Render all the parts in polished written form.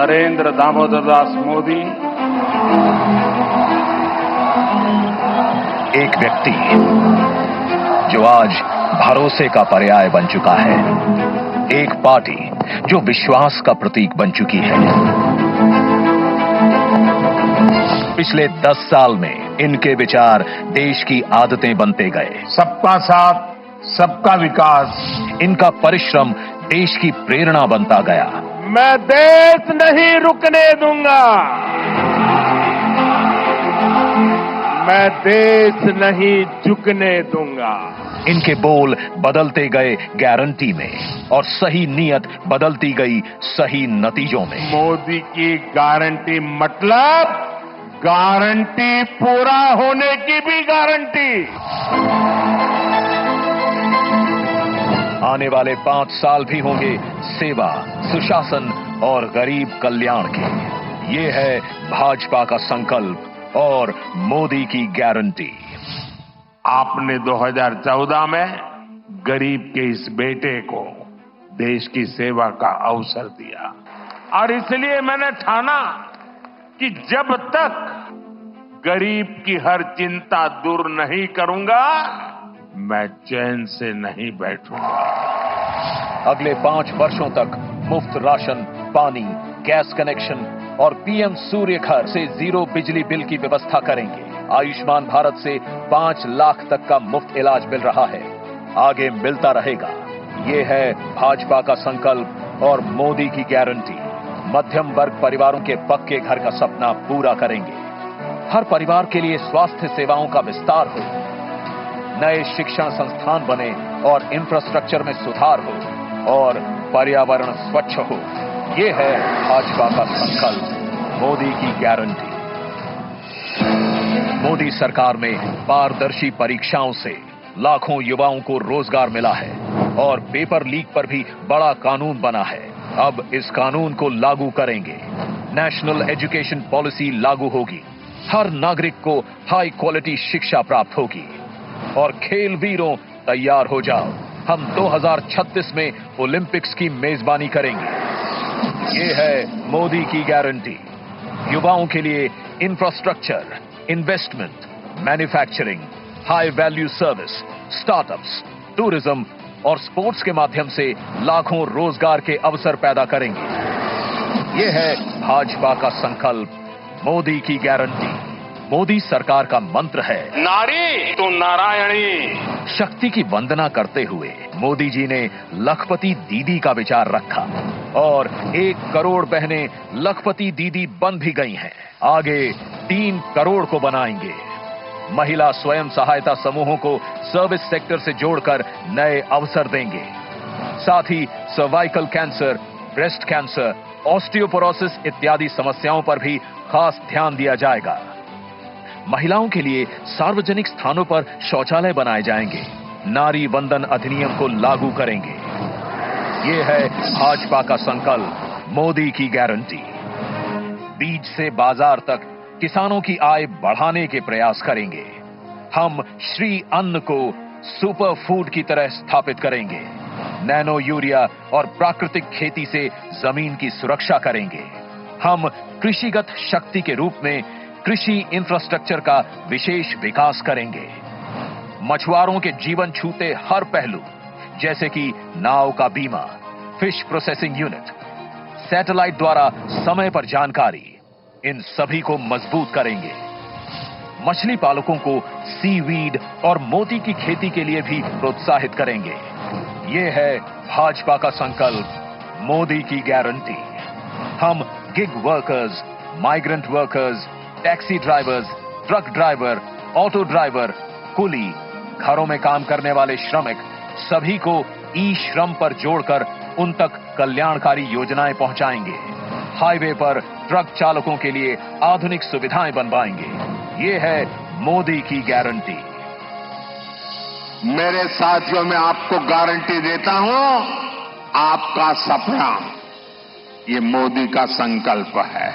नरेंद्र दामोदर दास मोदी एक व्यक्ति जो आज भरोसे का पर्याय बन चुका है, एक पार्टी जो विश्वास का प्रतीक बन चुकी है। पिछले 10 साल में इनके विचार देश की आदतें बनते गए। सबका साथ, सबका विकास। इनका परिश्रम देश की प्रेरणा बनता गया। मैं देश नहीं रुकने दूंगा, मैं देश नहीं झुकने दूंगा। इनके बोल बदलते गए गारंटी में और सही नीयत बदलती गई सही नतीजों में। मोदी की गारंटी मतलब गारंटी पूरा होने की भी गारंटी। आने वाले 5 साल भी होंगे सेवा, सुशासन और गरीब कल्याण के। ये है भाजपा का संकल्प और मोदी की गारंटी। आपने 2014 में गरीब के इस बेटे को देश की सेवा का अवसर दिया और इसलिए मैंने ठाना कि जब तक गरीब की हर चिंता दूर नहीं करूंगा, मैं चैन से नहीं बैठूंगा। अगले 5 वर्षों तक मुफ्त राशन, पानी, गैस कनेक्शन और पीएम सूर्य घर से 0 बिजली बिल की व्यवस्था करेंगे। आयुष्मान भारत से 5 लाख तक का मुफ्त इलाज मिल रहा है, आगे मिलता रहेगा। ये है भाजपा का संकल्प और मोदी की गारंटी। मध्यम वर्ग परिवारों के पक्के घर का सपना पूरा करेंगे। हर परिवार के लिए स्वास्थ्य सेवाओं का विस्तार हो, नए शिक्षण संस्थान बने और इंफ्रास्ट्रक्चर में सुधार हो और पर्यावरण स्वच्छ हो। ये है भाजपा का संकल्प, मोदी की गारंटी। मोदी सरकार में पारदर्शी परीक्षाओं से लाखों युवाओं को रोजगार मिला है और पेपर लीक पर भी बड़ा कानून बना है। अब इस कानून को लागू करेंगे। नेशनल एजुकेशन पॉलिसी लागू होगी। हर नागरिक को हाई क्वालिटी शिक्षा प्राप्त होगी। और खेल वीरों तैयार हो जाओ, हम 2036 में ओलंपिक्स की मेजबानी करेंगे। ये है मोदी की गारंटी। युवाओं के लिए infrastructure, investment, manufacturing, high value service, startups, tourism और स्पोर्ट्स के माध्यम से लाखों रोजगार के अवसर पैदा करेंगे। ये है भाजपा का संकल्प, मोदी की गारंटी। मोदी सरकार का मंत्र है, नारी तो नारायणी। शक्ति की वंदना करते हुए मोदी जी ने लखपति दीदी का विचार रखा और 1 करोड़ बहनें लखपति दीदी बन भी गई हैं। आगे 3 करोड़ को बनाएंगे। महिला स्वयं सहायता समूहों को सर्विस सेक्टर से जोड़कर नए अवसर देंगे। साथ ही cervical cancer, breast cancer, osteoporosis इत्यादि समस्याओं पर भी खास ध्यान दिया जाएगा। महिलाओं के लिए सार्वजनिक स्थानों पर शौचालय बनाए जाएंगे। नारी वंदन अधिनियम को लागू करेंगे। ये है भाजपा का संकल्प, मोदी की गारंटी। बीज से बाजार तक किसानों की आय बढ़ाने के प्रयास करेंगे। हम श्री अन्न को सुपर फूड की तरह स्थापित करेंगे। नैनो यूरिया और प्राकृतिक खेती से जमीन की सुरक्षा करेंगे। हम कृषिगत शक्ति के रूप में कृषि इंफ्रास्ट्रक्चर का विशेष विकास करेंगे। मछुआरों के जीवन छूते हर पहलू, जैसे कि नाव का बीमा, फिश प्रोसेसिंग यूनिट, सैटेलाइट द्वारा समय पर जानकारी, इन सभी को मजबूत करेंगे। मछली पालकों को सीवीड और मोती की खेती के लिए भी प्रोत्साहित करेंगे। ये है भाजपा का संकल्प, मोदी की गारंटी। हम gig workers, migrant workers, taxi drivers, truck driver, auto driver, कुली, घरों में काम करने वाले श्रमिक, सभी को ई श्रम पर जोड़कर उन तक कल्याणकारी योजनाएं पहुंचाएंगे। हाईवे पर ट्रक चालकों के लिए आधुनिक सुविधाएं बनवाएंगे। ये है मोदी की गारंटी। मेरे साथियों, मैं आपको गारंटी देता हूं, आपका सपना ये मोदी का संकल्प है।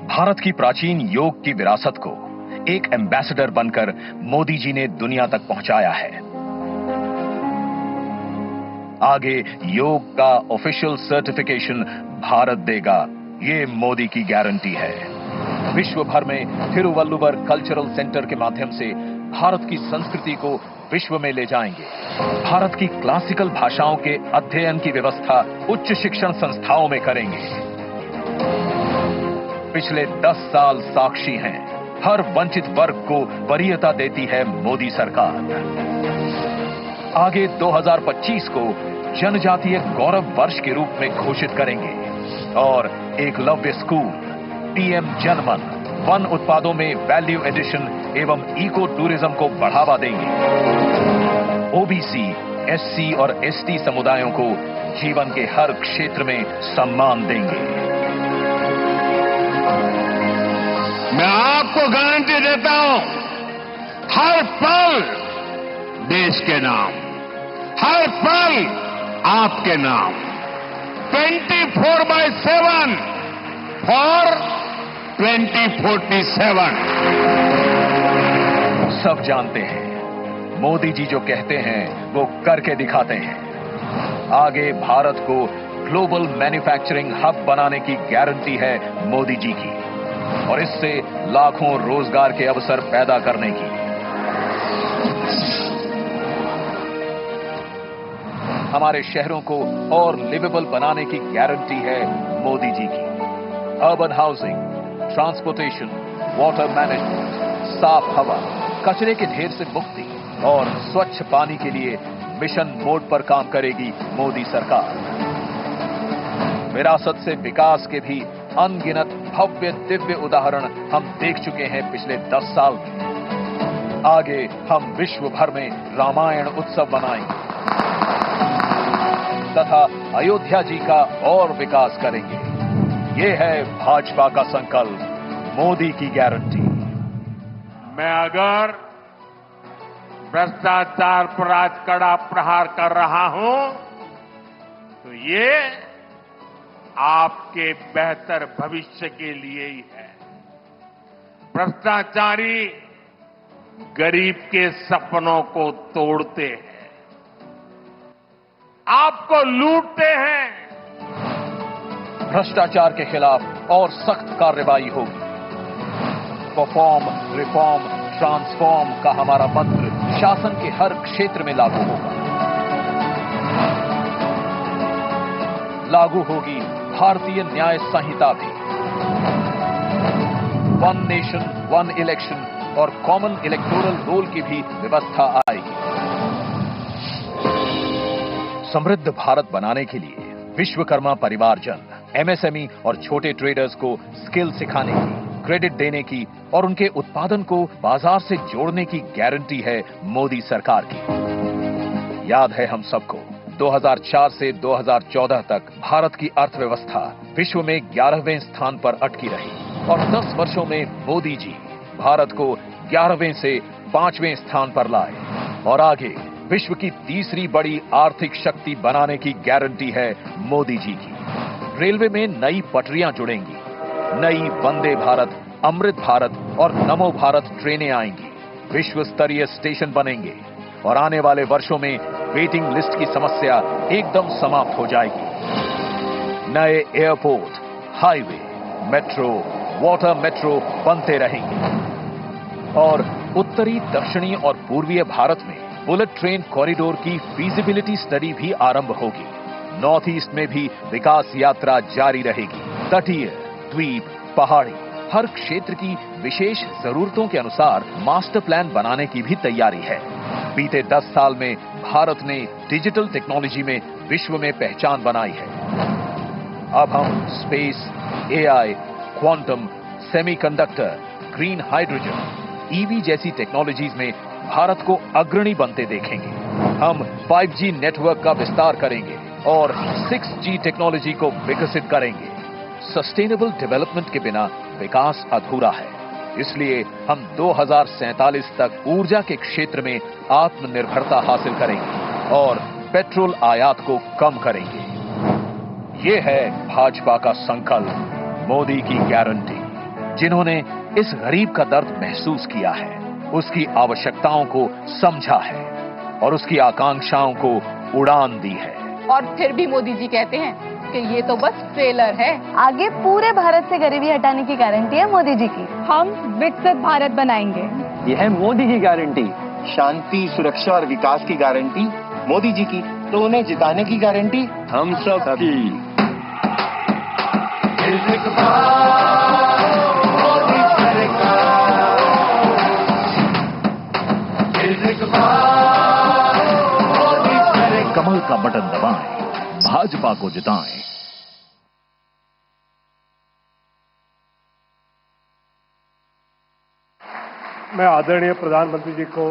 भारत की प्राचीन योग की विरासत को एक एम्बेसडर बनकर मोदी जी ने दुनिया तक पहुंचाया है। आगे योग का ऑफिशियल सर्टिफिकेशन भारत देगा, ये मोदी की गारंटी है। विश्व भर में थिरुवल्लुवर कल्चरल सेंटर के माध्यम से भारत की संस्कृति को विश्व में ले जाएंगे। भारत की क्लासिकल भाषाओं के अध्ययन की व्यवस्था उच्च शिक्षण संस्थाओं में करेंगे। पिछले 10 साल साक्षी हैं, हर वंचित वर्ग को वरीयता देती है मोदी सरकार। आगे 2025 को जनजातीय गौरव वर्ष के रूप में घोषित करेंगे और एकलव्य स्कूल, पीएम जनमन, वन उत्पादों में वैल्यू एडिशन एवं इको टूरिज्म को बढ़ावा देंगे। ओबीसी, एससी और एसटी समुदायों को जीवन के हर क्षेत्र में सम्मान देंगे। मैं आपको गारंटी देता हूं, हर पल देश के नाम, हर पल आपके नाम, 24/7 फॉर 2047। सब जानते हैं, मोदी जी जो कहते हैं वो करके दिखाते हैं। आगे भारत को ग्लोबल मैन्युफैक्चरिंग हब बनाने की गारंटी है मोदी जी की, और इससे लाखों रोजगार के अवसर पैदा करने की। हमारे शहरों को और लिवेबल बनाने की गारंटी है मोदी जी की। Urban housing, transportation, water management, साफ हवा, कचरे के ढेर से मुक्ति और स्वच्छ पानी के लिए मिशन मोड पर काम करेगी मोदी सरकार। विरासत से विकास के भी अनगिनत भव्य दिव्य उदाहरण हम देख चुके हैं पिछले 10 साल में। आगे हम विश्व भर में रामायण उत्सव मनाएंगे तथा अयोध्या जी का और विकास करेंगे। ये है भाजपा का संकल्प, मोदी की गारंटी। मैं अगर भ्रष्टाचार पर आज कड़ा प्रहार कर रहा हूं तो ये आपके बेहतर भविष्य के लिए ही है। भ्रष्टाचारी गरीब के सपनों को तोड़ते हैं, आपको लूटते हैं। भ्रष्टाचार के खिलाफ और सख्त कार्रवाई होगी। परफॉर्म, रिफॉर्म, ट्रांसफॉर्म का हमारा मंत्र शासन के हर क्षेत्र में लागू होगा। लागू होगी भारतीय न्याय संहिता भी। वन नेशन, वन इलेक्शन और कॉमन इलेक्टोरल रोल की भी व्यवस्था आएगी। समृद्ध भारत बनाने के लिए विश्वकर्मा परिवारजन, एमएसएमई और छोटे ट्रेडर्स को स्किल सिखाने की, क्रेडिट देने की और उनके उत्पादन को बाजार से जोड़ने की गारंटी है मोदी सरकार की। याद है हम सबको, 2004 से 2014 तक भारत की अर्थव्यवस्था विश्व में 11वें स्थान पर अटकी रही और 10 वर्षों में मोदी जी भारत को 11वें से 5वें स्थान पर लाए और आगे विश्व की तीसरी बड़ी आर्थिक शक्ति बनाने की गारंटी है मोदी जी की। रेलवे में नई पटरियां जुड़ेंगी, नई वंदे भारत, अमृत भारत और नमो भारत ट्रेनें आएंगी, विश्व स्तरीय स्टेशन बनेंगे और आने वाले वर्षों में वेटिंग लिस्ट की समस्या एकदम समाप्त हो जाएगी। नए airport, highway, metro, water metro बनते रहेंगे और उत्तरी, दक्षिणी और पूर्वीय भारत में बुलेट ट्रेन कॉरिडोर की फीजिबिलिटी स्टडी भी आरंभ होगी। नॉर्थ ईस्ट में भी विकास यात्रा जारी रहेगी। तटीय, द्वीप, पहाड़ी, हर क्षेत्र की विशेष जरूरतों के अनुसार मास्टर प्लान बनाने की भी तैयारी है। बीते 10 साल में भारत ने डिजिटल टेक्नोलॉजी में विश्व में पहचान बनाई है। अब हम space, AI, quantum, semiconductor, green hydrogen, EV जैसी टेक्नोलॉजीज में भारत को अग्रणी बनते देखेंगे। हम 5G नेटवर्क का विस्तार करेंगे और 6G टेक्नोलॉजी को विकसित करेंगे। सस्टेनेबल डेवलपमेंट के बिना विकास अधूरा है, इसलिए हम 2047 तक ऊर्जा के क्षेत्र में आत्मनिर्भरता हासिल करेंगे और पेट्रोल आयात को कम करेंगे। ये है भाजपा का संकल्प, मोदी की गारंटी। जिन्होंने इस गरीब का दर्द महसूस किया है, उसकी आवश्यकताओं को समझा है और उसकी आकांक्षाओं को उड़ान दी है। और फिर भी मोदी जी कहते हैं कि ये तो बस ट्रेलर है। आगे पूरे भारत से गरीबी हटाने की गारंटी है मोदी जी की। हम विकसित भारत बनाएंगे। ये है मोदी की गारंटी। शांति, सुरक्षा और विकास की गारंटी मोदी जी की। तो उन्हें जिताने की गारंटी हम सब की। कमल का बटन दबाएं, भाजपा को जिताएं। मैं आदरणीय प्रधानमंत्री जी को